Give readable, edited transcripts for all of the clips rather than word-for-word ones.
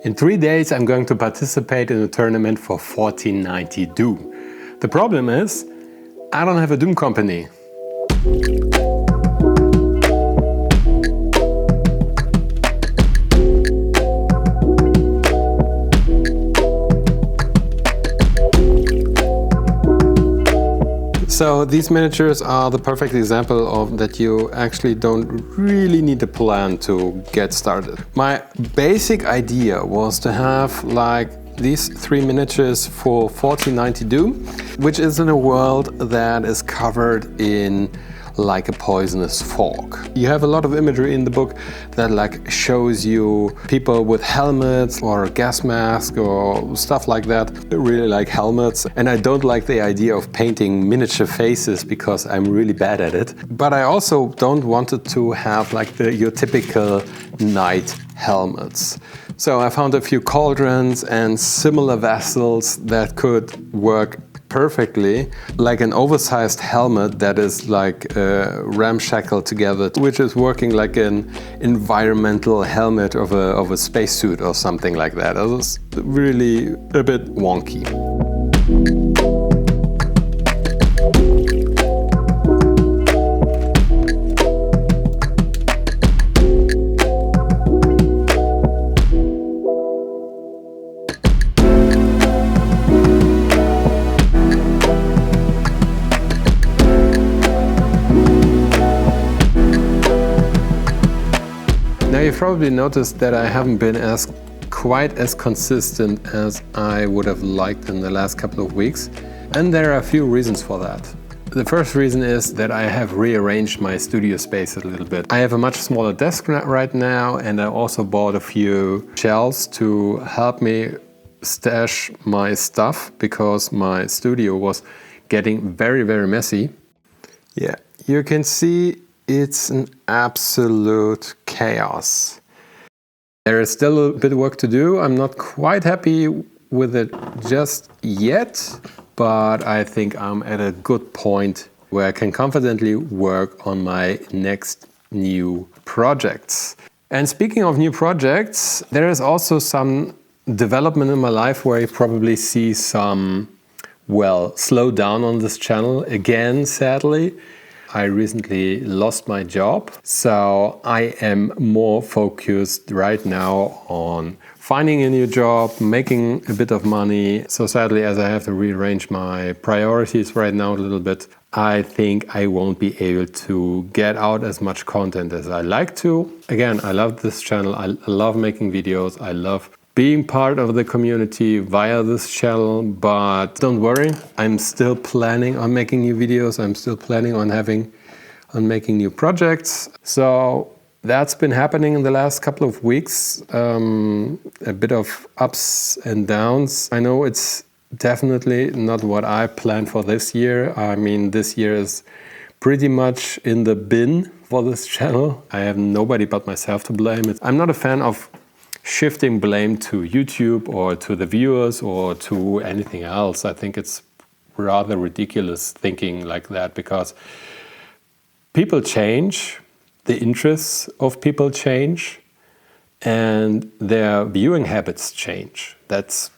In 3 days, I'm going to participate in a tournament for 1490 Doom. The problem is, I don't have a Doom company. So these miniatures are the perfect example of that you actually don't really need a plan to get started. My basic idea was to have like these 3 miniatures for 1490 Doom, which is in a world that is covered in like a poisonous fog. You have a lot of imagery in the book that like shows you people with helmets or gas masks or stuff like that. I really like helmets, and I don't like the idea of painting miniature faces because I'm really bad at it. But I also don't want it to have like your typical knight helmets. So I found a few cauldrons and similar vessels that could work perfectly, like an oversized helmet that is like ramshackled together, which is working like an environmental helmet of a spacesuit or something like that. It was really a bit wonky. Now you've probably noticed that I haven't been quite as consistent as I would have liked in the last couple of weeks, and there are a few reasons for that. The first reason is that I have rearranged my studio space a little bit. I have a much smaller desk right now, and I also bought a few shelves to help me stash my stuff because my studio was getting very, very messy. Yeah, you can see it's an absolute chaos. There is still a bit of work to do. I'm not quite happy with it just yet, but I think I'm at a good point where I can confidently work on my next new projects. And speaking of new projects, there is also some development in my life where you probably see some, slow down on this channel again, sadly. I recently lost my job, so I am more focused right now on finding a new job, making a bit of money. So sadly, as I have to rearrange my priorities right now a little bit, I think I won't be able to get out as much content as I like to. Again, I love this channel. I love making videos. I love being part of the community via this channel, but don't worry, I'm still planning on making new videos. I'm still planning on making new projects. So that's been happening in the last couple of weeks. A bit of ups and downs. I know it's definitely not what I planned for this year. I mean, this year is pretty much in the bin for this channel. I have nobody but myself to blame. I'm not a fan of shifting blame to YouTube or to the viewers or to anything else. I think it's rather ridiculous thinking like that because people change, the interests of people change, and their viewing habits change. That's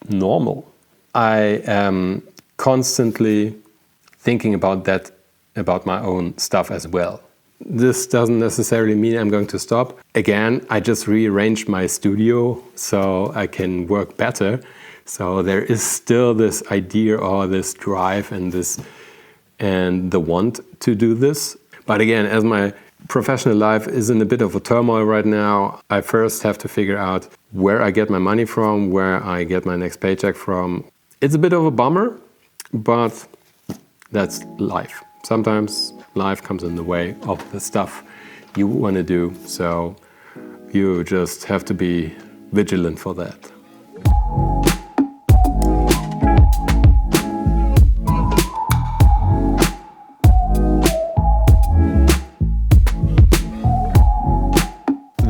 normal. I am constantly thinking about that, about my own stuff as well. This doesn't necessarily mean I'm going to stop. Again, I just rearranged my studio so I can work better. So there is still this idea or this drive and the want to do this. But again, as my professional life is in a bit of a turmoil right now, I first have to figure out where I get my money from, where I get my next paycheck from. It's a bit of a bummer, but that's life. Sometimes life comes in the way of the stuff you want to do, so you just have to be vigilant for that.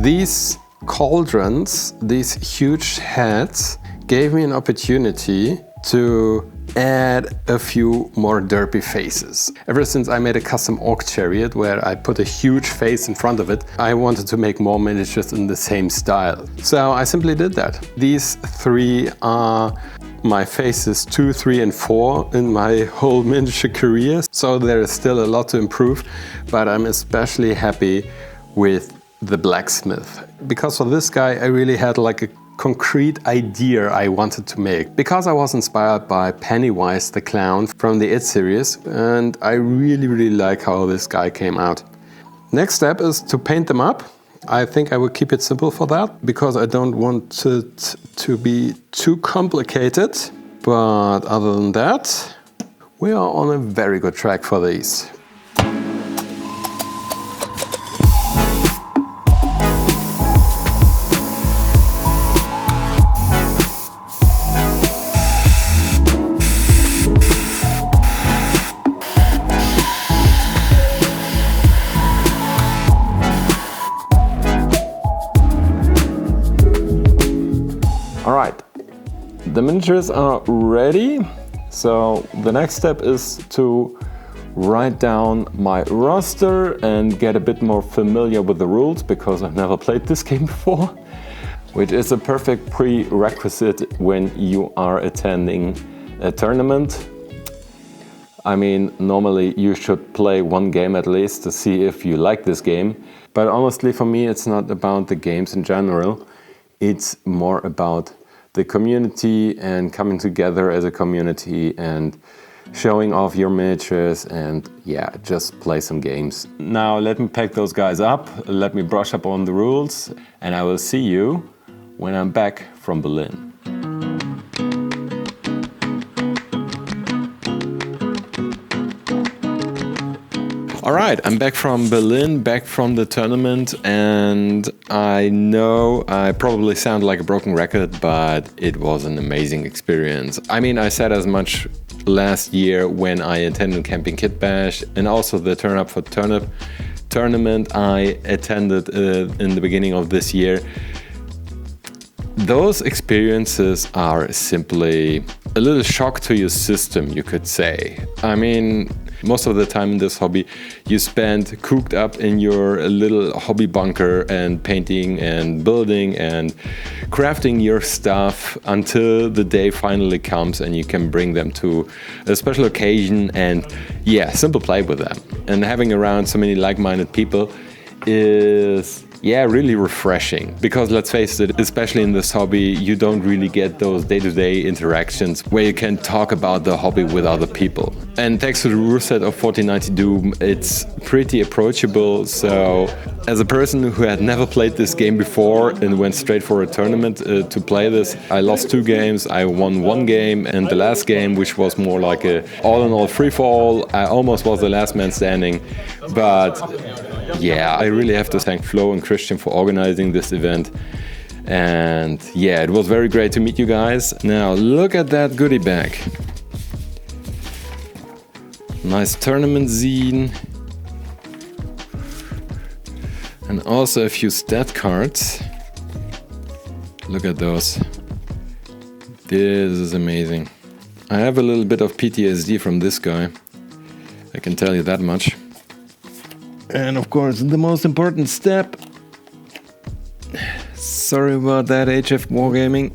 These cauldrons, these huge heads, gave me an opportunity to add a few more derpy faces. Ever since I made a custom orc chariot where I put a huge face in front of it, I wanted to make more miniatures in the same style. So I simply did that. These three are my phases 2, 3 and 4 in my whole miniature career. So there is still a lot to improve, but I'm especially happy with the blacksmith. Because for this guy I really had like a concrete idea I wanted to make. Because I was inspired by Pennywise the Clown from the It series, and I really like how this guy came out. Next step is to paint them up. I think I will keep it simple for that, because I don't want it to be too complicated. But other than that, we are on a very good track for these. Alright, the miniatures are ready, so the next step is to write down my roster and get a bit more familiar with the rules, because I've never played this game before, which is a perfect prerequisite when you are attending a tournament. I mean, normally you should play one game at least to see if you like this game, but honestly for me it's not about the games in general. It's more about the community and coming together as a community and showing off your miniatures and yeah, just play some games. Now let me pack those guys up, let me brush up on the rules, and I will see you when I'm back from Berlin. Alright, I'm back from Berlin, back from the tournament, and I know I probably sound like a broken record, but it was an amazing experience. I mean, I said as much last year when I attended Camping Kit Bash, and also the Turn Up for Turnip tournament I attended in the beginning of this year. Those experiences are simply a little shock to your system, you could say. I mean, most of the time in this hobby you spend cooped up in your little hobby bunker and painting and building and crafting your stuff until the day finally comes and you can bring them to a special occasion and yeah, simple play with them. And having around so many like-minded people is yeah, really refreshing, because let's face it, especially in this hobby, you don't really get those day-to-day interactions where you can talk about the hobby with other people. And thanks to the rule set of 1490 Doom, it's pretty approachable. So as a person who had never played this game before and went straight for a tournament to play this, I lost 2 games, I won 1 game, and the last game, which was more like a all-in-all free-for-all, I almost was the last man standing. But yeah, I really have to thank Flo and Christian for organizing this event. And yeah, it was very great to meet you guys. Now look at that goodie bag. Nice tournament zine. And also a few stat cards. Look at those. This is amazing. I have a little bit of PTSD from this guy. I can tell you that much. And of course, the most important step. Sorry about that, HF Wargaming.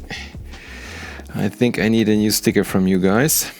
I think I need a new sticker from you guys.